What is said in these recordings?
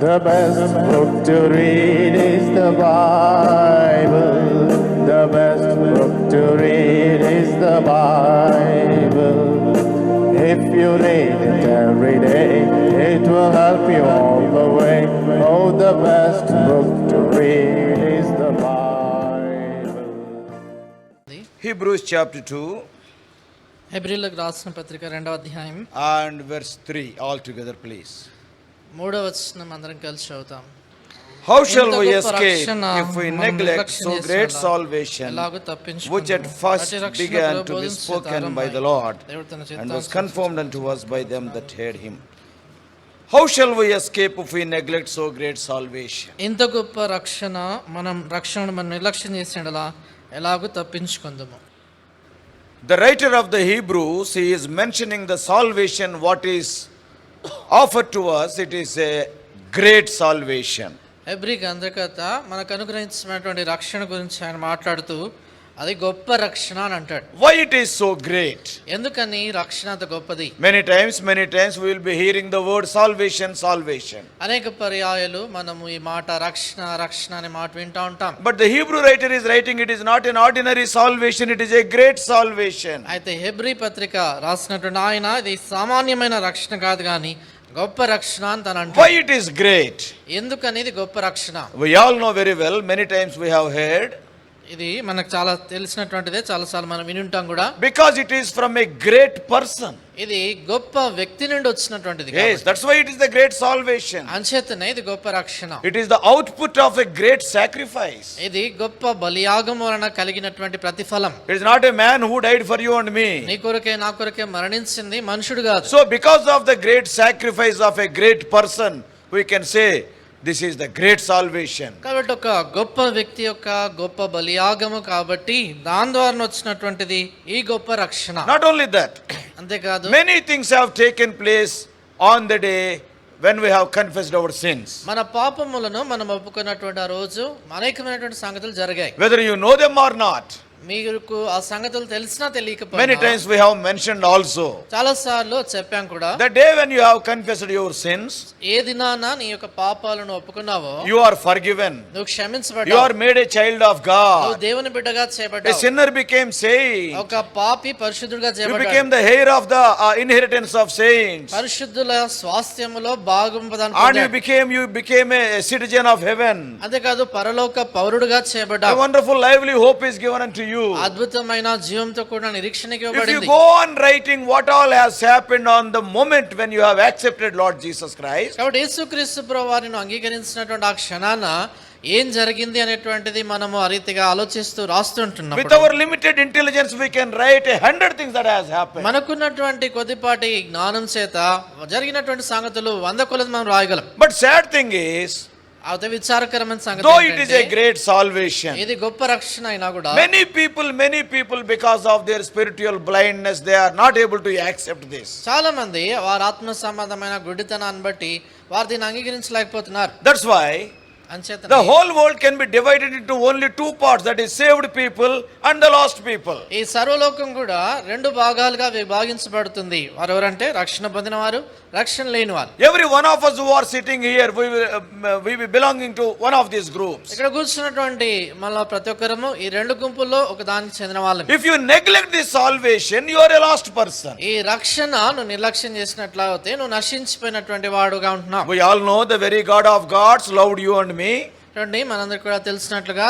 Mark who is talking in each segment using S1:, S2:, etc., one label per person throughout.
S1: The best book to read is the Bible. The best book to read is the Bible. If you read it every day, it will help you all the way. Oh, the best book to read is the Bible.
S2: Hebrews chapter 2
S3: హెబ్రీయులకు రాసిన పత్రిక 2వ అధ్యాయం
S2: and verse 3 all together please.
S3: 3వ వచనం అందరం కలిసి చదువుతాం.
S2: How shall we escape if we neglect so great salvation which at first began to be spoken by the Lord and was confirmed unto us by them that heard him? How shall we escape if we neglect so great salvation?
S3: ఇంత గొప్ప రక్షణను మనం నిర్లక్ష్యం చేసినలా ఎలాగో తప్పించుకుందాము.
S2: The writer of the Hebrews, he is mentioning the salvation what is offered to us. It is a great salvation.
S3: Hebrew గ్రంథకర్త మనకు అనుగ్రహించినటువంటి రక్షణ గురించి ఆయన మాట్లాడుతూ అది గొప్ప రక్షణ అని అంటాడు.
S2: Why it is so great?
S3: ఎందుకని రక్షణ అంత గొప్పది?
S2: Many times we will be hearing the word salvation.
S3: అనేక పర్యాయాలు మనము ఈ మాట రక్షణ అనే మాట వింటూ ఉంటాం.
S2: But the Hebrew writer is writing it is not an ordinary salvation, it is a great salvation.
S3: అయితే హెబ్రీ పత్రిక రాసినటువంటి ఆయన ఇది సామాన్యమైన రక్షణ కాదు కానీ గొప్ప రక్షణ అని తను అంటాడు.
S2: Why it is great?
S3: ఎందుకని ఇది గొప్ప రక్షణ?
S2: We all know very well, many times we have heard.
S3: ఇది మనకు చాలా తెలిసినటువంటిదే, చాలాసార్లు మనం విని ఉంటాం కూడా.
S2: Because it is from a great person.
S3: ఇది గొప్ప వ్యక్తి నుండి వచ్చినటువంటిది.
S2: Yes, that's why it is the great salvation.
S3: అంచేతనే ఇది గొప్ప రక్షణ.
S2: It is the output of a great sacrifice.
S3: ఇది గొప్ప బలియాగం వలన కలిగినటువంటి ప్రతిఫలం.
S2: It is not a man who died for you and me.
S3: నీ కొరకే నా కొరకే మరణించింది మనుషుడు కాదు.
S2: So because of the great sacrifice of a great person, we can say this is the great salvation.
S3: కాబట్టి ఒక గొప్ప వ్యక్తి యొక్క గొప్ప బలియాగము కాబట్టి దాని ద్వారా వచ్చినటువంటిది ఈ గొప్ప రక్షణ.
S2: Not only that,
S3: అంతేకాదు
S2: many things have taken place on the day when we have confessed our sins.
S3: మన పాపములను మనం ఒప్పుకున్నటువంటి ఆ రోజు అనేకమైనటువంటి సంగతులు జరిగాయి.
S2: Whether you know them or not.
S3: మీకు ఆ సంగతులు తెలిసినా తెలియకపోయినా
S2: Many times we have mentioned also.
S3: చాలా సార్లు చెప్పాం కూడా.
S2: The day when you have confessed your sins,
S3: ఏ దినాన నీ యొక్క పాపాలను ఒప్పుకున్నావో
S2: you are forgiven.
S3: నువ్వు క్షమించబడ్డావు.
S2: You are made a child of
S3: నువ్వు
S2: God.
S3: దేవుని బిడ్డగా చేయబడ్డావు.
S2: A sinner became saint.
S3: ఒక పాపి పరిశుద్ధుడిగా
S2: You
S3: చేయబడ్డాడు.
S2: became the heir of the inheritance of saints.
S3: పరిశుద్ధుల స్వాస్థ్యములో భాగం
S2: And you became a citizen of heaven.
S3: అంతేకాదు పరలోక పౌరుడుగా
S2: A
S3: చేయబడ్డావు.
S2: wonderful lively hope is given unto you.
S3: అద్భుతమైన జీవంతో కూడా నిరీక్షణకి
S2: If you
S3: ఇవ్వబడింది.
S2: go on writing what all has happened on the moment when you have accepted Lord Jesus Christ,
S3: కాబట్టి యేసుక్రీస్తు ప్రభువారిని అంగీకరించినటువంటి ఆ క్షణాన ఏం జరిగింది అనేటువంటిది మనము ఆ రీతిగా ఆలోచిస్తూ రాస్తుంటున్నాం.
S2: with our limited intelligence we can write 100 things that has happened.
S3: మనకున్నటువంటి కొద్దిపాటి జ్ఞానం చేత జరిగినటువంటి సంగతులు 100 కొలది మనం రాయగలం.
S2: But sad thing is,
S3: అదే విచారకరమైన సంగతి
S2: though it is a
S3: ఏంటంటే,
S2: great salvation,
S3: ఇది గొప్ప రక్షణ అయినా కూడా
S2: many people because of their spiritual blindness they are not able to accept this.
S3: చాలా మంది వారి ఆత్మ సంబంధమైన గుడ్డితనాన్ని బట్టి వారు దీన్ని అంగీకరించలేకపోతున్నారు.
S2: That's why
S3: అంచేత
S2: the whole world can be divided into only two parts, that is saved people and the lost people.
S3: ఈ సర్వలోకం కూడా రెండు భాగాలుగా విభాగించబడుతుంది. వారు ఎవరంటే రక్షణ పొందిన వారు, రక్షణ లేని వారు.
S2: Every one of us who are sitting here, we be belonging to one of these groups.
S3: ఇక్కడ కూర్చున్నటువంటి మనలో ప్రతి ఒక్కరము ఈ రెండు గుంపుల్లో ఒక దానికి చెందిన వాళ్ళం.
S2: If you neglect this salvation, you are a lost person.
S3: ఈ రక్షణ నువ్వు నిర్లక్ష్యం చేసినట్లయితే నువ్వు నశించిపోయినటువంటి వాడుగా ఉంటున్నావు.
S2: We all know the very God of gods loved you and me.
S3: చూడండి, మనందరికీ కూడా తెలిసినట్లుగా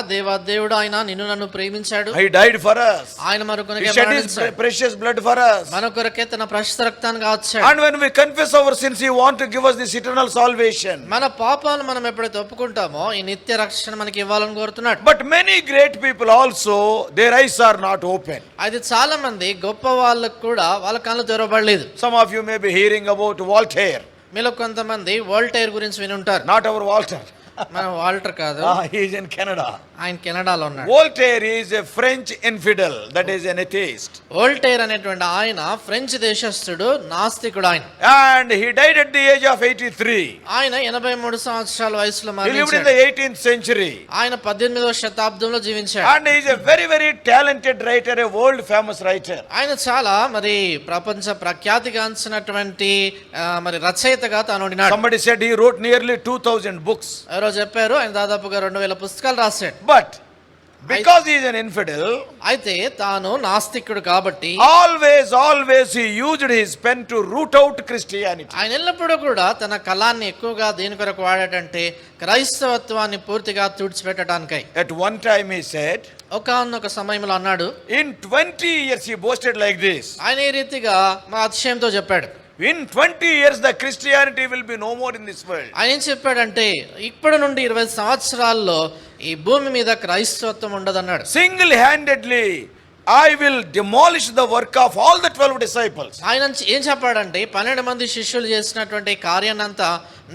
S3: దేవుడు ఆయన నిన్ను నన్ను ప్రేమించాడు.
S2: He died for us.
S3: ఆయన మన కొరకే
S2: He shed his
S3: మరణించాడు.
S2: precious blood for us.
S3: మన కొరకే తన ప్రశస్త రక్తాన్ని కాచాడు.
S2: And when we confess our sins, He wants to give us this eternal salvation.
S3: మన పాపాలు మనం ఎప్పుడైతే ఒప్పుకుంటామో ఈ నిత్య రక్షణ మనకి ఇవ్వాలని కోరుతున్నాడు.
S2: But many great people also, their eyes are not open.
S3: అయితే చాలా మంది గొప్ప వాళ్ళకు కూడా వాళ్ళ కళ్ళు తెరవబడలేదు.
S2: Some of you may be hearing about Voltaire.
S3: మీలో కొంతమంది వోల్టైర్ గురించి విని ఉంటారు.
S2: Not our Walter.
S3: మన వాల్టర్ కాదు,
S2: He is in Canada.
S3: ఆయన కెనడాలో ఉన్నాడు.
S2: Voltaire is a French infidel, that is an atheist.
S3: Voltaire అనేటువంటి ఆయన ఫ్రెంచ్ దేశస్థుడు, నాస్తికుడు. ఆయన
S2: And he died at the age of 83.
S3: ఆయన 83 సంవత్సరాల వయసులో
S2: He lived in
S3: మరణించాడు.
S2: the 18th century.
S3: ఆయన 18వ శతాబ్దంలో జీవించాడు.
S2: And he is a very, very talented writer, a world famous writer.
S3: ఆయన చాలా మరి ప్రపంచ ప్రఖ్యాతిగాంచినటువంటి మరి రచయితగా తాను ఉన్నాడు.
S2: Somebody said he wrote nearly 2000 books.
S3: ఎవరో చెప్పారు ఆయన దాదాపుగా 2000 పుస్తకాలు రాశాడు.
S2: But because he is an infidel,
S3: అయితే తాను నాస్తికుడు కాబట్టి
S2: always he used his pen to root out Christianity.
S3: ఆయన ఎల్లప్పుడూ కూడా తన కళాన్ని ఎక్కువగా దేని కొరకు వాడాడంటే క్రైస్తవత్వాన్ని పూర్తిగా తుడిచిపెట్టడానికై.
S2: At one time he said,
S3: ఒకానొక సమయంలో అన్నాడు,
S2: in 20 years he boasted like this.
S3: ఆయన ఈ రీతిగా మా అతిశయంతో చెప్పాడు,
S2: In 20 years the Christianity will be no more in this world.
S3: ఆయన ఏం చెప్పాడంటే ఇప్పటి నుండి 20 సంవత్సరాల్లో ఈ భూమి మీద క్రైస్తవత్వం ఉండదన్నాడు.
S2: Single-handedly I will demolish the work of all the 12 disciples.
S3: ఆయన ఏం చెప్పాడంటే 12 మంది శిష్యులు చేసినటువంటి కార్యాన్నంతా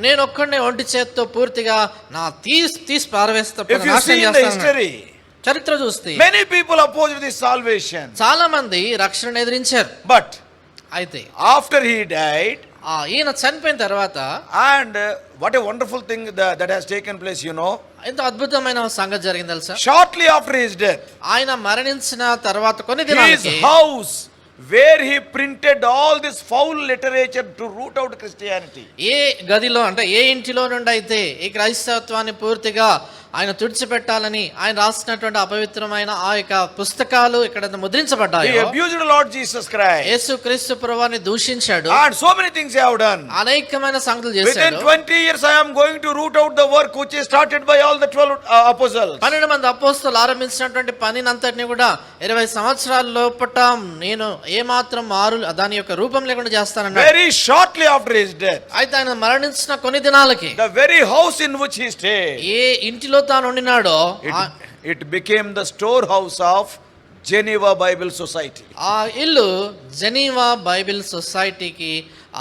S3: నేను ఒక్కడే ఒంటి చేత్తో పూర్తిగా నా తీసి పారవేస్తా.
S2: If you see in the history,
S3: చరిత్ర చూస్తే
S2: many people opposed this salvation.
S3: చాలా మంది రక్షణను ఎదిరించారు.
S2: But
S3: అయితే
S2: after he died,
S3: ఈయన చనిపోయిన తర్వాత,
S2: and what a wonderful thing that has taken place, you know.
S3: ఎంతో అద్భుతమైన సంగతి జరిగింది తెలుసా?
S2: Shortly after his death,
S3: ఆయన మరణించిన తర్వాత కొన్ని
S2: his
S3: దినాలకి
S2: house where he printed all this foul literature to root out Christianity.
S3: ఏ గదిలో అంటే ఏ ఇంటిలో నుండి అయితే ఈ క్రైస్తవత్వాన్ని పూర్తిగా ఆయన తుడిచిపెట్టాలని ఆయన రాసినటువంటి అపవిత్రమైన ఆ యొక్క పుస్తకాలు ఇక్కడ
S2: He
S3: ముద్రించబడ్డాయో,
S2: abused Lord Jesus Christ.
S3: యేసుక్రీస్తు ప్రభువుని దూషించాడు,
S2: And so many things he have done.
S3: అనేకమైన సంగతులు
S2: Within
S3: చేశాడు.
S2: 20 years I am going to root out the work which is started by all the 12 apostles.
S3: 12 మంది అపోస్తలులు ఆరంభించినటువంటి పనినంతటిని కూడా 20 సంవత్సరాల లోపట నేను ఏమాత్రం దాని యొక్క రూపం లేకుండా చేస్తానన్నాడు.
S2: Very shortly after his death,
S3: అయితే ఆయన మరణించిన కొన్ని దినాలకి
S2: the very house in which he stayed,
S3: ఏ ఇంటిలో తాను ఉండినాడో
S2: it became the storehouse of Geneva Bible Society.
S3: ఆ ఇల్లు జెనీవా బైబిల్ సొసైటీకి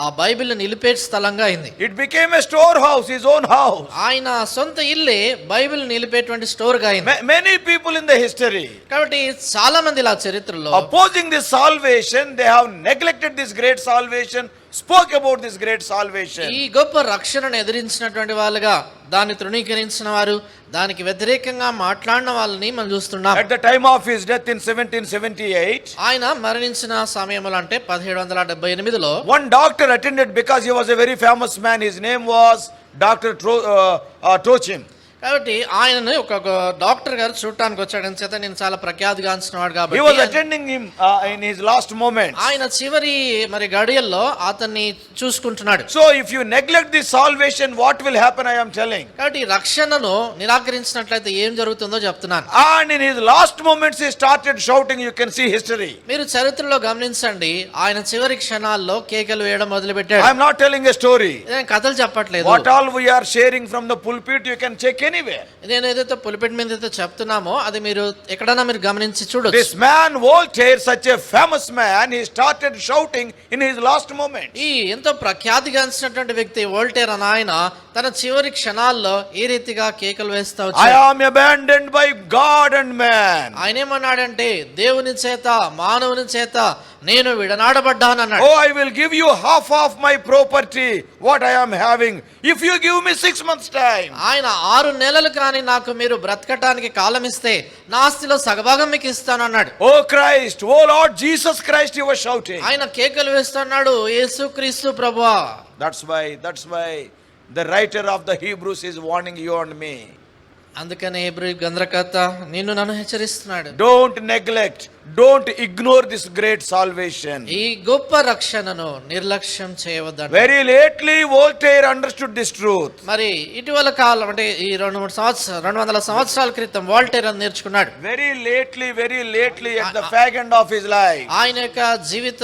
S3: ఆ బైబిల్ నిలిపే స్థలంగా అయింది.
S2: It became a storehouse, his own house.
S3: ఆయన సొంత ఇల్లే బైబిల్ నిలిపేటువంటి స్టోర్ గా అయింది.
S2: Many people in the history
S3: కాబట్టి చాలా మంది ఇలా చరిత్రలో
S2: opposing this salvation, they have neglected this great salvation, spoke about this great salvation.
S3: ఈ గొప్ప రక్షణను ఎదిరించినటువంటి వాళ్ళుగా దాన్ని తృణీకరించిన వారు, దానికి వ్యతిరేకంగా మాట్లాడిన వాళ్ళని మనం చూస్తున్నాం.
S2: At the time of his death in 1778,
S3: ఆయన మరణించిన సమయంలో అంటే 1778లో
S2: one doctor attended because he was a very famous man. His name was Dr. Trochim.
S3: కాబట్టి ఆయనను ఒక డాక్టర్ గారు చూడటానికి వచ్చాడు. చేత నేను చాలా ప్రఖ్యాతిగాంచిన వాడు
S2: He was
S3: కాబట్టి
S2: attending him in his last moments.
S3: ఆయన చివరి మరి గడియల్లో అతన్ని చూసుకుంటున్నాడు.
S2: So if you neglect this salvation, what will happen? I am telling.
S3: కాబట్టి ఈ రక్షణను నిరాకరించినట్లయితే ఏం జరుగుతుందో చెప్తున్నాను.
S2: And in his last moments, he started shouting. You can see history.
S3: మీరు చరిత్రలో గమనించండి, ఆయన చివరి క్షణాల్లో కేకలు వేయడం మొదలుపెట్టాడు.
S2: I am not telling a story.
S3: నేను కథలు చెప్పట్లేదు.
S2: What all we are sharing from the pulpit, you can check anywhere.
S3: నేను ఏదైతే పులిపెట్ మీద అయితే చెప్తున్నామో అది మీరు ఎక్కడైనా మీరు గమనించి చూడొచ్చు.
S2: This man Voltaire, such a famous man, he started shouting in his last moments.
S3: ఈ ఎంతో ప్రఖ్యాతిగాంచినటువంటి వ్యక్తి వోల్టేర్ అనే ఆయన తన చివరి క్షణాల్లో ఈ రీతిగా కేకలు వేస్తా
S2: I
S3: వచ్చాడు.
S2: am abandoned by God and man.
S3: ఆయన ఏమన్నాడంటే దేవుని చేత మానవుని చేత నేను విడనాడబడ్డానన్నాడు.
S2: Oh, I will give you half of my property, what I am having, if you give me 6 months time.
S3: ఆయన 6 నెలలు కానీ నాకు మీరు బ్రతకటానికి కాలం ఇస్తే నా ఆస్తిలో సగభాగం మీకు ఇస్తానన్నాడు.
S2: Oh Christ, oh Lord Jesus Christ, he was shouting.
S3: ఆయన కేకలు వేస్తున్నాడు, యేసుక్రీస్తు ప్రభువా.
S2: That's why the writer of the Hebrews is warning you and me.
S3: అందుకనే హెబ్రీ గ్రంథకర్త నిన్ను నన్ను హెచ్చరిస్తున్నాడు.
S2: Don't neglect, don't ignore this great salvation.
S3: ఈ గొప్ప రక్షణను నిర్లక్ష్యం చేయవద్దంట.
S2: Very lately Voltaire understood this truth.
S3: మరి ఇటీవల కాలం అంటే ఈ 200 సంవత్సరాల క్రితం వాల్టేర్ అని నేర్చుకున్నాడు.
S2: Very lately at the fag end of his life.
S3: ఆయన యొక్క జీవిత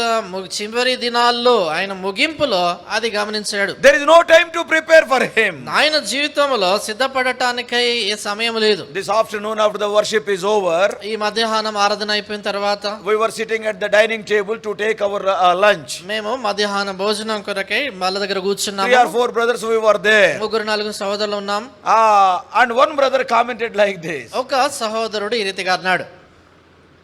S3: చివరి దినాల్లో ఆయన ముగింపులో అది గమనించాడు.
S2: There is no time to prepare for him.
S3: ఆయన జీవితంలో సిద్ధపడటానికై ఏ సమయం లేదు.
S2: This afternoon after the worship is over,
S3: ఈ మధ్యాహ్నం ఆరాధన అయిపోయిన తర్వాత
S2: we were sitting at the dining table to take our lunch.
S3: మేము మధ్యాహ్న భోజనం కొరకై వాళ్ళ దగ్గర
S2: 3
S3: కూర్చున్నాము.
S2: or 4 brothers we were there.
S3: 3-4 సహోదరులు ఉన్నాం.
S2: And one brother commented like this.
S3: ఒక సహోదరుడు ఈ రీతిగా అన్నాడు,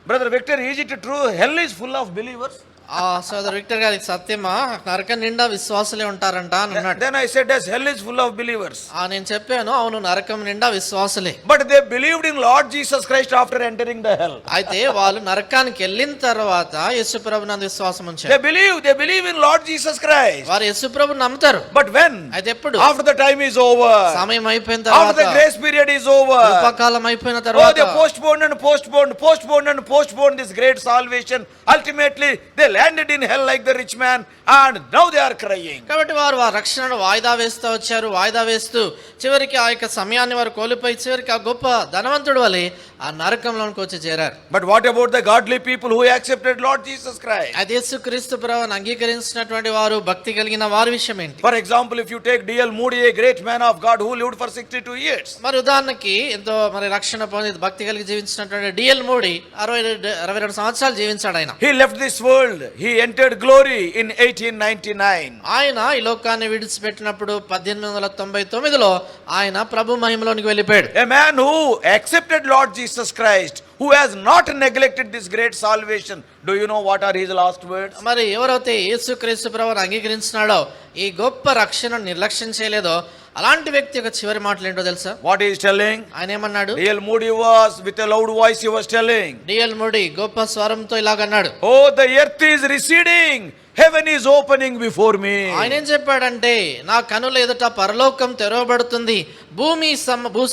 S2: Brother Victor, is it true hell is full of believers?
S3: ఆ సోదరు విక్టర్ గారికి సత్యమా, నరకం నిండా విశ్వాసులే ఉంటారంట అని అన్నాడు.
S2: Then I said, yes, hell is full of believers.
S3: నేను చెప్పాను, అవును నరకం నిండా విశ్వాసులే.
S2: But they believed in Lord Jesus Christ after entering the hell.
S3: అయితే వాళ్ళు నరకానికి వెళ్ళిన తర్వాత యేసుప్రభు నందు విశ్వాసం ఉంచారు.
S2: They believe in Lord Jesus Christ.
S3: వారు యేసుప్రభుని నమ్ముతారు.
S2: But when?
S3: అయితే ఎప్పుడు?
S2: After the time is over.
S3: సమయం అయిపోయిన
S2: After
S3: తర్వాత,
S2: the grace period is over.
S3: కృపాకాలం అయిపోయిన
S2: Oh,
S3: తర్వాత
S2: they postponed this great salvation. Ultimately, they landed in hell like the rich man, and now they are crying.
S3: కాబట్టి వారు ఆ రక్షణను వాయిదా వేస్తూ వచ్చారు. వాయిదా వేస్తూ చివరికి ఆ యొక్క సమయాన్ని వారు కోల్పోయి చివరికి ఆ గొప్ప ధనవంతుడు వలె ఆ నరకంలోనికి వచ్చి చేరారు.
S2: But what about the godly people who accepted Lord Jesus Christ?
S3: అది యేసుక్రీస్తు ప్రభువును అంగీకరించినటువంటి వారు, భక్తి కలిగిన వారి విషయం ఏంటి?
S2: For example, if you take D.L. Moody, a great man of God who lived for 62 years.
S3: మరి ఉదాహరణకి ఎంతో రక్షణ పొంది భక్తి కలిగి జీవించినటువంటి డిఎల్ మూడీ 62 సంవత్సరాలు జీవించాడు. ఆయన
S2: He left this world. He entered glory in 1899.
S3: ఆయన ఈ లోకాన్ని విడిచిపెట్టినప్పుడు 1899లో ఆయన ప్రభు మహిమలోనికి వెళ్ళిపోయాడు.
S2: A man who accepted Lord Jesus Christ, who has not neglected this great salvation. Do you know what are his last words?
S3: మరి ఎవరైతే యేసుక్రీస్తు ప్రభువును అంగీకరించినాడో, ఈ గొప్ప రక్షణను నిర్లక్ష్యం చేయలేదో, అలాంటి వ్యక్తి యొక్క చివరి మాటలు ఏంటో తెలుసా?
S2: What he is telling?
S3: ఆయన ఏమన్నాడు?
S2: D.L. Moody was, with a loud voice he was telling.
S3: DL moody గొప్ప స్వరంతో ఇలాగన్నాడు,
S2: Oh, the earth is receding. Heaven is opening before me.
S3: ఆయన ఏం చెప్పాడంటే, నా కనుల ఎదుట పరలోకం తెరవబడుతుంది, భూ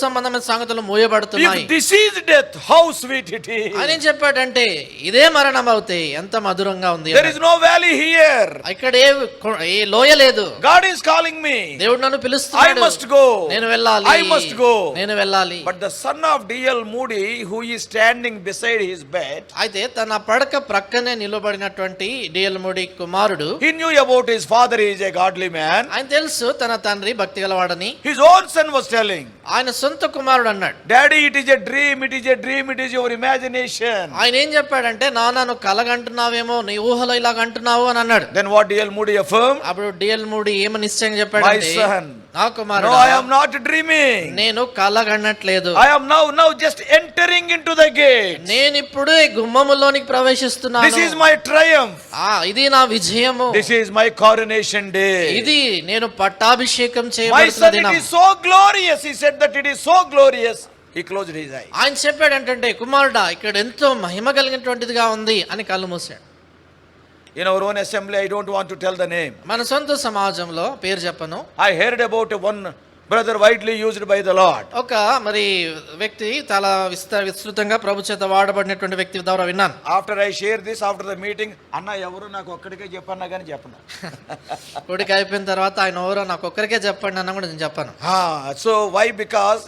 S3: సంబంధమైన సంగతులు మూయబడుతున్నాయి.
S2: If this is death, how sweet it is.
S3: ఆయన ఏం చెప్పాడంటే, ఇదే మరణం అవుతే ఎంత మధురంగా ఉంది.
S2: There is no valley here.
S3: ఇక్కడ ఏ లోయ లేదు.
S2: God is calling me.
S3: దేవుడు నన్ను పిలుస్తున్నాడు.
S2: I must go.
S3: నేను వెళ్ళాలి.
S2: I must go.
S3: నేను వెళ్ళాలి.
S2: But the son of D.L. Moody, who is standing beside his bed,
S3: అయితే తన పడక ప్రక్కనే నిలబడినటువంటి డిఎల్ మూడీ కుమారుడు,
S2: he knew about his father is a godly man.
S3: ఆయన తెలుసు తన తండ్రి భక్తి గలవాడని.
S2: His own son was telling,
S3: ఆయన సొంత కుమారుడు అన్నాడు,
S2: Daddy, it is a dream, it is a dream, it is your imagination.
S3: ఆయన ఏం చెప్పాడంటే, నువ్వు కలగంటున్నావేమో, నీ ఊహలో ఇలాగ అంటున్నావు అని అన్నాడు.
S2: Then what D.L. Moody affirmed?
S3: అప్పుడు డిఎల్ మూడీ ఏమని నిశ్చయంగా చెప్పాడంటే,
S2: My son,
S3: నా
S2: no,
S3: కుమారుడు,
S2: I am not dreaming.
S3: నేను కలగనట్లేదు.
S2: I am now just entering into the gate.
S3: నేను ఇప్పుడు ఈ గుమ్మములోనికి ప్రవేశిస్తున్నాను.
S2: This is my triumph.
S3: ఇది నా విజయము.
S2: This is my coronation day.
S3: ఇది నేను పట్టాభిషేకం
S2: My
S3: చేయబడుతున్న
S2: son, it
S3: దినం.
S2: is so glorious. He said that it is so glorious. He closed his eyes.
S3: ఆయన చెప్పాడంటే, కుమారుడా, ఇక్కడ ఎంతో మహిమ కలిగినటువంటిదిగా ఉంది అని కళ్ళు మూసాడు.
S2: In our own assembly, I don't want to tell the name.
S3: మన సొంత సమాజంలో పేరు చెప్పను,
S2: I heard about one brother widely used by the Lord.
S3: ఒక వ్యక్తి చాలా విస్తృతంగా ప్రభు చేత వాడబడినటువంటి వ్యక్తి ద్వారా విన్నాను.
S2: After I share this, after the meeting, అన్న ఎవరు నాకు ఒక్కడికే చెప్పన్నా కానీ చెప్పను.
S3: కొడుకు అయిపోయిన తర్వాత ఆయన ఎవరో నాకు ఒక్కరికే చెప్పండి అన్న కూడా నేను చెప్పాను.
S2: So why? Because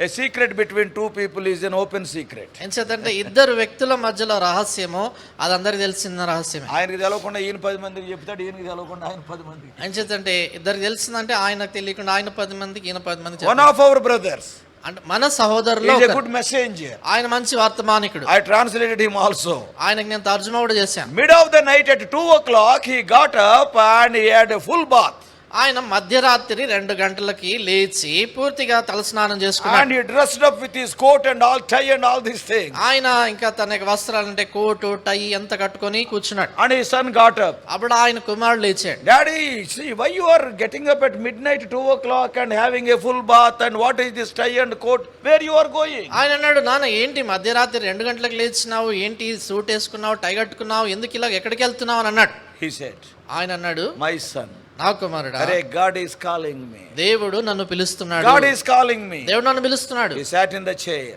S2: a secret between two people is an open secret.
S3: ఎందుకంటే ఇద్దరు వ్యక్తుల మధ్యలో రహస్యము అది అందరికి తెలిసిన రహస్యమే.
S2: ఆయనకి తెలవకుండా ఈయన 10 మందికి చెప్తాడు, ఈయనకి తెలవకుండా ఆయన 10 మందికి.
S3: ఎందుకంటే ఇద్దరికి తెలిసిందంటే ఆయనకు తెలియకుండా ఆయన 10 మందికి, ఈయన 10 మందికి.
S2: One of our brothers,
S3: అంటే మన సహోదరులో
S2: is a good messenger.
S3: ఆయన మంచి వర్తమానికుడు.
S2: I translated him also.
S3: ఆయనకి నేను తర్జుమా కూడా చేశాను.
S2: Mid of the night at 2 o'clock, he got up and he had a full bath.
S3: ఆయన మధ్యరాత్రి 2 గంటలకి లేచి పూర్తిగా తలస్నానం చేసుకున్నాడు.
S2: And he dressed up with his coat and all, tie and all these things.
S3: ఆయన ఇంకా తన యొక్క వస్త్రాలంటే కోటు, టై అంత కట్టుకొని కూర్చున్నాడు.
S2: And his son got up.
S3: అప్పుడు ఆయన కుమారుడు లేచాడు.
S2: Daddy, see, why you are getting up at midnight 2 o'clock and having a full bath, and what is this tie and coat? Where you are going?
S3: ఆయన అన్నాడు, నాన్న ఏంటి మధ్యరాత్రి 2 గంటలకు లేచినావు, ఏంటి సూట్ వేసుకున్నావు, టై కట్టుకున్నావు, ఎందుకు ఇలా ఎక్కడికి వెళ్తున్నావు అని అన్నాడు.
S2: He said,
S3: ఆయన అన్నాడు,
S2: my son,
S3: నా కుమారుడా,
S2: God is calling me.
S3: దేవుడు నన్ను పిలుస్తున్నాడు.
S2: God is calling me.
S3: దేవుడు నన్ను పిలుస్తున్నాడు.
S2: He sat in the chair,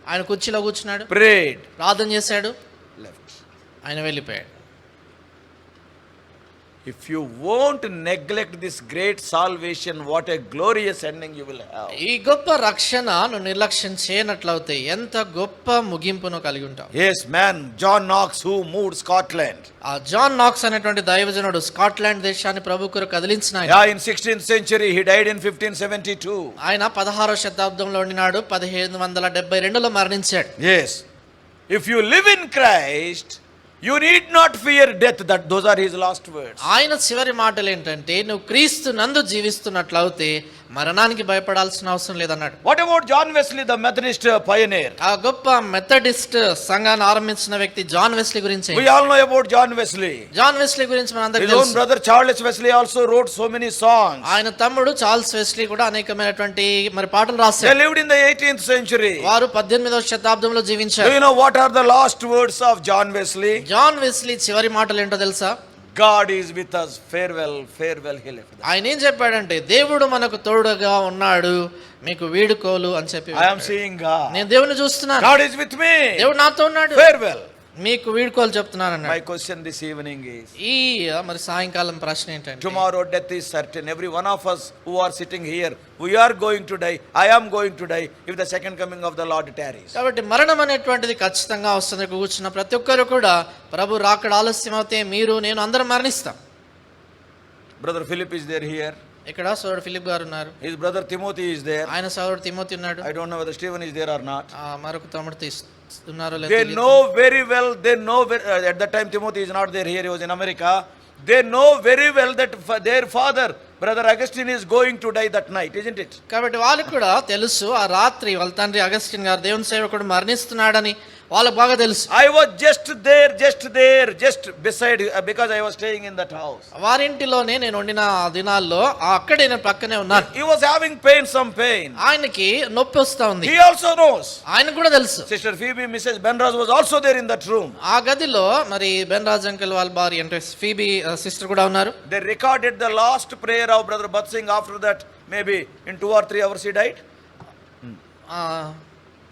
S3: ఆయన కుర్చీలో కూర్చున్నాడు,
S2: prayed,
S3: ప్రార్థన చేశాడు,
S2: left.
S3: ఆయన వెళ్ళిపోయాడు.
S2: If you won't neglect this great salvation, what a glorious ending you will have.
S3: ఈ గొప్ప రక్షణ నువ్వు నిర్లక్ష్యం చేయనట్లయితే ఎంత గొప్ప ముగింపును కలిగి ఉంటావు.
S2: Yes, man, John Knox, who moved Scotland.
S3: ఆ జాన్ నాక్స్ అనేటువంటి దైవజనుడు స్కాట్లాండ్ దేశాన్ని ప్రభు కొరకు కదిలించిన ఆయన.
S2: Yeah, in 16th century, he died in 1572.
S3: ఆయన 16వ శతాబ్దంలో ఉండినాడు, 1772లో మరణించాడు.
S2: Yes. If you live in Christ, you need not fear death. Those are his last words.
S3: ఆయన చివరి మాటలు ఏంటంటే నువ్వు క్రీస్తు నందు జీవిస్తున్నట్లయితే మరణానికి భయపడాల్సిన అవసరం లేదన్నాడు.
S2: What about John Wesley, the Methodist pioneer?
S3: ఆ గొప్ప మెథడిస్ట్ సంఘాన్ని ఆరంభించిన వ్యక్తి జాన్ వెస్లీ గురించి.
S2: We all know about John Wesley.
S3: John Wesley గురించి మనందరికీ
S2: His own
S3: తెలుసు.
S2: brother Charles Wesley also wrote so many songs.
S3: ఆయన తమ్ముడు చార్ల్స్ వెస్లీ కూడా అనేకమైనటువంటి పాటలు
S2: They
S3: రాశారు.
S2: lived in the 18th century.
S3: వారు 18వ శతాబ్దంలో
S2: Do
S3: జీవించారు.
S2: you know what are the last words of John Wesley?
S3: John Wesley చివరి మాటలు ఏంటో తెలుసా?
S2: God is with us. Farewell, farewell, he left.
S3: ఆయన ఏం చెప్పాడంటే దేవుడు మనకు తోడుగా ఉన్నాడు, మీకు వీడుకోలు అని చెప్పి.
S2: I am seeing God.
S3: నేను దేవుని చూస్తున్నాను,
S2: God is with me.
S3: దేవుడు నాతో ఉన్నాడు,
S2: Farewell.
S3: మీకు వీడుకోలు చెప్తున్నాను అన్నాడు.
S2: My question this evening is,
S3: ఈ సాయంకాలం ప్రశ్న ఏంటంటే,
S2: tomorrow death is certain. Every one of us who are sitting here, we are going to die. I am going to die if the second coming of the Lord tarries.
S3: కాబట్టి మరణం అనేటువంటిది ఖచ్చితంగా వస్తుంది. కూర్చున్న ప్రతి ఒక్కరు కూడా ప్రభు రాకడ ఆలస్యం అవుతే మీరు నేను అందరం మరణిస్తాం.
S2: Brother Philip is there here.
S3: ఇక్కడ సోదరుడు ఫిలిప్ గారు ఉన్నారు.
S2: His brother Timothy is there.
S3: ఆయన సోదరుడు తిమోతి ఉన్నాడు.
S2: I don't know whether Stephen is there or not.
S3: మరొక తమ్ముడు ఉన్నారో
S2: They
S3: లేదో.
S2: know very well, at that time Timothy is not there here, he was in America. They know very well that their father, Brother Augustine, is going to die that night, isn't it?
S3: కాబట్టి వాళ్ళకు కూడా తెలుసు ఆ రాత్రి వాళ్ళ తండ్రి Augustine గారు దేవుని సేవకుడు మరణిస్తున్నాడని వాళ్ళకు బాగా తెలుసు.
S2: I was just there, just beside, because I was staying in that house.
S3: వారింటిలోనే నేను ఉండిన ఆ దినాల్లో అక్కడే నేను పక్కనే ఉన్నాను.
S2: He was having some pain.
S3: ఆయనకి నొప్పి వస్తా ఉంది.
S2: He also knows.
S3: ఆయనకు కూడా తెలుసు.
S2: Sister Phoebe, Mrs. Benraz was also there in that room.
S3: ఆ గదిలో బెన్ రాజ్ అంకుల్ వాళ్ళ భార్య అంటే ఫీబీ సిస్టర్ కూడా ఉన్నారు.
S2: They recorded the last prayer of Brother Bhat Singh. After that, maybe in 2 or 3 hours he died.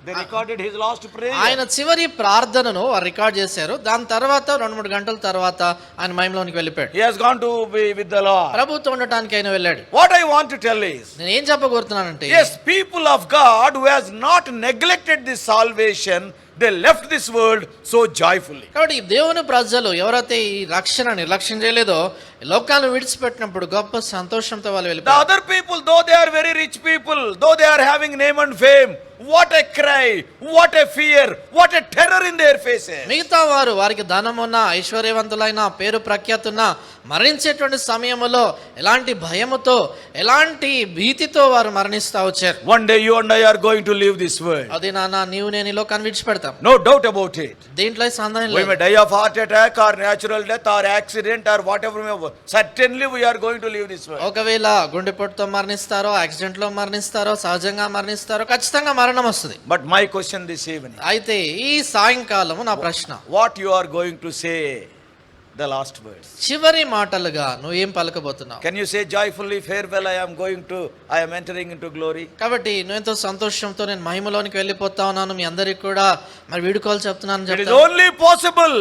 S2: They recorded his last prayer.
S3: ఆయన చివరి ప్రార్థనను వారు రికార్డ్ చేశారు. దాని తర్వాత 2-3 గంటల తర్వాత ఆయన మహిమలోనికి వెళ్ళిపోయాడు.
S2: He has gone to be with the Lord.
S3: ప్రభుతో ఉండటానికి ఆయన వెళ్ళాడు.
S2: What I want to tell is,
S3: నేను ఏం చెప్పగోరుతున్నానంటే,
S2: yes, people of God who has not neglected this salvation, they left this world so joyfully.
S3: కాబట్టి దేవుని ప్రజలు ఎవరైతే ఈ రక్షణ నిర్లక్ష్యం చేయలేదో లోకాలను విడిచిపెట్టినప్పుడు గొప్ప సంతోషంతో వాళ్ళు
S2: The
S3: వెళ్ళిపోయారు.
S2: other people, though they are very rich people, though they are having name and fame, what a cry, what a fear, what a terror in their faces.
S3: మిగతా వారికి ధనమున్న ఐశ్వర్యవంతులైన పేరు ప్రఖ్యాతున్న మరణించేటువంటి సమయంలో ఎలాంటి భయముతో ఎలాంటి భీతితో వారు మరణిస్తా వచ్చారు.
S2: One day you and I are going to leave this world.
S3: అది నీవు నేను ఈ లోకాన్ని విడిచిపెడతాం.
S2: No doubt about it.
S3: దీంట్లో సందేహం
S2: We may
S3: లేదు.
S2: die of heart attack or natural death or accident or whatever may be. Certainly we are going to leave this world.
S3: ఒకవేళ గుండెపోటుతో మరణిస్తారో, యాక్సిడెంట్ లో మరణిస్తారో, సహజంగా మరణిస్తారో, ఖచ్చితంగా మరణం వస్తుంది.
S2: But my question this evening,
S3: అయితే ఈ సాయంకాలము నా ప్రశ్న,
S2: what you are going to say, the last words.
S3: చివరి మాటలుగా నువ్వు ఏం పలకబోతున్నావు?
S2: Can you say joyfully, farewell, I am entering into glory?
S3: కాబట్టి నువ్వు ఎంతో సంతోషంతో నేను మహిమలోనికి వెళ్ళిపోతా ఉన్నాను, మీ అందరికి కూడా వీడుకోలు చెప్తున్నాను
S2: It is
S3: చెప్తాను.
S2: only possible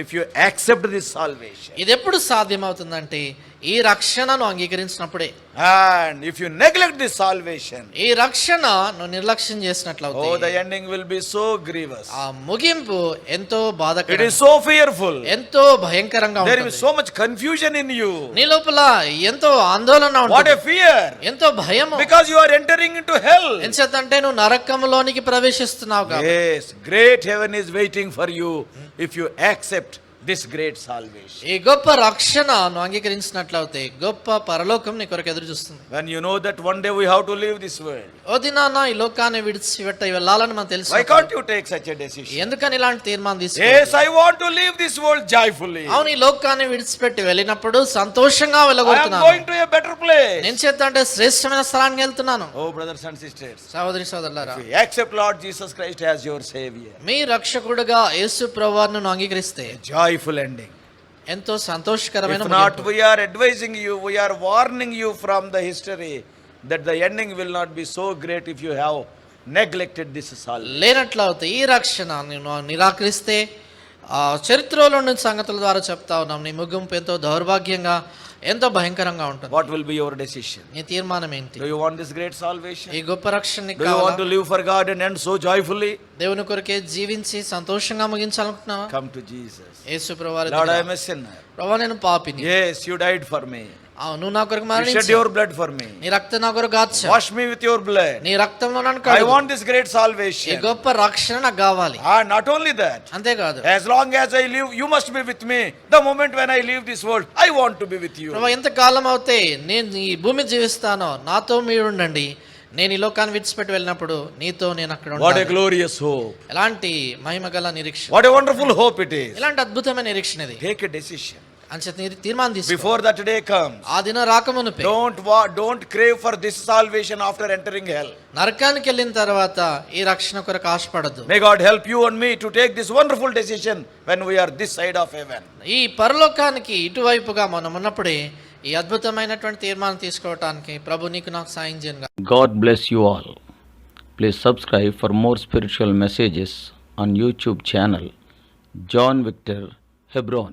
S2: if you accept this salvation.
S3: ఇది ఎప్పుడు సాధ్యమవుతుందంటే ఈ రక్షణను అంగీకరించినప్పుడే.
S2: And if you neglect this salvation,
S3: ఈ రక్షణ నువ్వు నిర్లక్ష్యం చేసినట్లయితే
S2: oh, the ending will be so grievous.
S3: ఆ ముగింపు ఎంతో
S2: It
S3: బాధాకరం,
S2: is so fearful.
S3: ఎంతో భయంకరంగా
S2: There is
S3: ఉంటుంది.
S2: so much confusion in you.
S3: నీ లోపల ఎంతో ఆందోళన
S2: What
S3: ఉంటుంది,
S2: a fear.
S3: ఎంతో భయము.
S2: Because you are entering into hell.
S3: ఎంచేతంటే నువ్వు నరకములోనికి ప్రవేశిస్తున్నావు కాబట్టి.
S2: Yes, great heaven is waiting for you if you accept this great salvation.
S3: ఈ గొప్ప రక్షణ నువ్వు అంగీకరించినట్లయితే గొప్ప పరలోకం నీ కొరకు ఎదురు చూస్తుంది.
S2: When you know that one day we have to leave this world,
S3: ఓ దినాన ఈ లోకాన్ని విడిచిపెట్ట వెళ్ళాలని మనకు తెలుసు.
S2: why can't you take such a decision?
S3: ఎందుకని ఇలాంటి తీర్మానం
S2: Yes,
S3: తీసుకోవాలి?
S2: I want to leave this world joyfully.
S3: అవును, ఈ లోకాన్ని విడిచిపెట్టి వెళ్ళినప్పుడు సంతోషంగా
S2: I am
S3: వెళ్ళగొడుతున్నాను.
S2: going to a better place.
S3: నేను చేద్దాంటే శ్రేష్టమైన స్థలానికి వెళ్తున్నాను.
S2: Oh, brothers and sisters,
S3: సహోదరి సోదరులారా,
S2: if you accept Lord Jesus Christ as your Savior,
S3: మీ రక్షకుడుగా యేసు ప్రభువును నువ్వు అంగీకరిస్తే
S2: joyful ending.
S3: ఎంతో సంతోషకరమైన
S2: If not,
S3: ముగింపు.
S2: we are advising you, we are warning you from the history that the ending will not be so great if you have neglected this salvation.
S3: లేనట్లయితే ఈ రక్షణ నువ్వు నిరాకరిస్తే ఆ చరిత్రలో ఉన్న సంగతుల ద్వారా చెప్తా ఉన్నాం, నీ ముగింపు ఎంతో దౌర్భాగ్యంగా ఎంతో భయంకరంగా ఉంటుంది.
S2: What will be your decision?
S3: నీ తీర్మానం ఏంటి?
S2: Do you want this great salvation?
S3: ఈ గొప్ప రక్షణ నీకు
S2: Do you want
S3: కావాలా?
S2: to live for God and end so joyfully?
S3: దేవుని కొరకే జీవించి సంతోషంగా ముగించాలనుకుంటున్నావా?
S2: Come to Jesus.
S3: యేసు ప్రభువారి
S2: Lord, I
S3: దగ్గర,
S2: am a sinner.
S3: ప్రభువా నేను పాపిని,
S2: Yes, you died for me.
S3: నువ్వు నా కొరకు
S2: You shed
S3: మరణించావు,
S2: your blood for me.
S3: నీ రక్తం నా కొరకు గాచావు,
S2: Wash me with your blood.
S3: నీ రక్తంలో నన్ను
S2: I
S3: కడుగు.
S2: want this great
S3: ఈ
S2: salvation.
S3: గొప్ప రక్షణ నాకు కావాలి.
S2: And not only that,
S3: అంతేకాదు,
S2: as long as I live, you must be with me. The moment when I leave this world, I want to be with you.
S3: ప్రభు ఎంత కాలం అవుతే నేను ఈ భూమి జీవిస్తానో నాతో మీరు ఉండండి, నేను ఈ లోకాన్ని విడిచిపెట్టి వెళ్ళినప్పుడు నీతో నేను అక్కడ
S2: What a
S3: ఉంటాను.
S2: glorious hope.
S3: ఎలాంటి మహిమ గల నిరీక్షణ,
S2: What a wonderful hope it is.
S3: ఎలాంటి అద్భుతమైన నిరీక్షణ ఇది.
S2: Take a decision.
S3: అంచేత తీర్మానం తీసుకో.
S2: Before that day comes,
S3: ఆ దినం రాకమునుపే
S2: don't crave for this salvation after entering hell.
S3: నరకానికి వెళ్ళిన తర్వాత ఈ రక్షణ కొరకు ఆశపడద్దు.
S2: May God help you and me to take this wonderful decision when we are this side of heaven.
S3: ఈ పరలోకానికి ఇటువైపుగా మనం ఉన్నప్పుడే ఈ అద్భుతమైనటువంటి తీర్మానం తీసుకోవటానికి ప్రభు నీకు నాకు సాయం చేయను.
S4: God bless you all. Please subscribe for more spiritual messages on YouTube channel John Victor Hebron.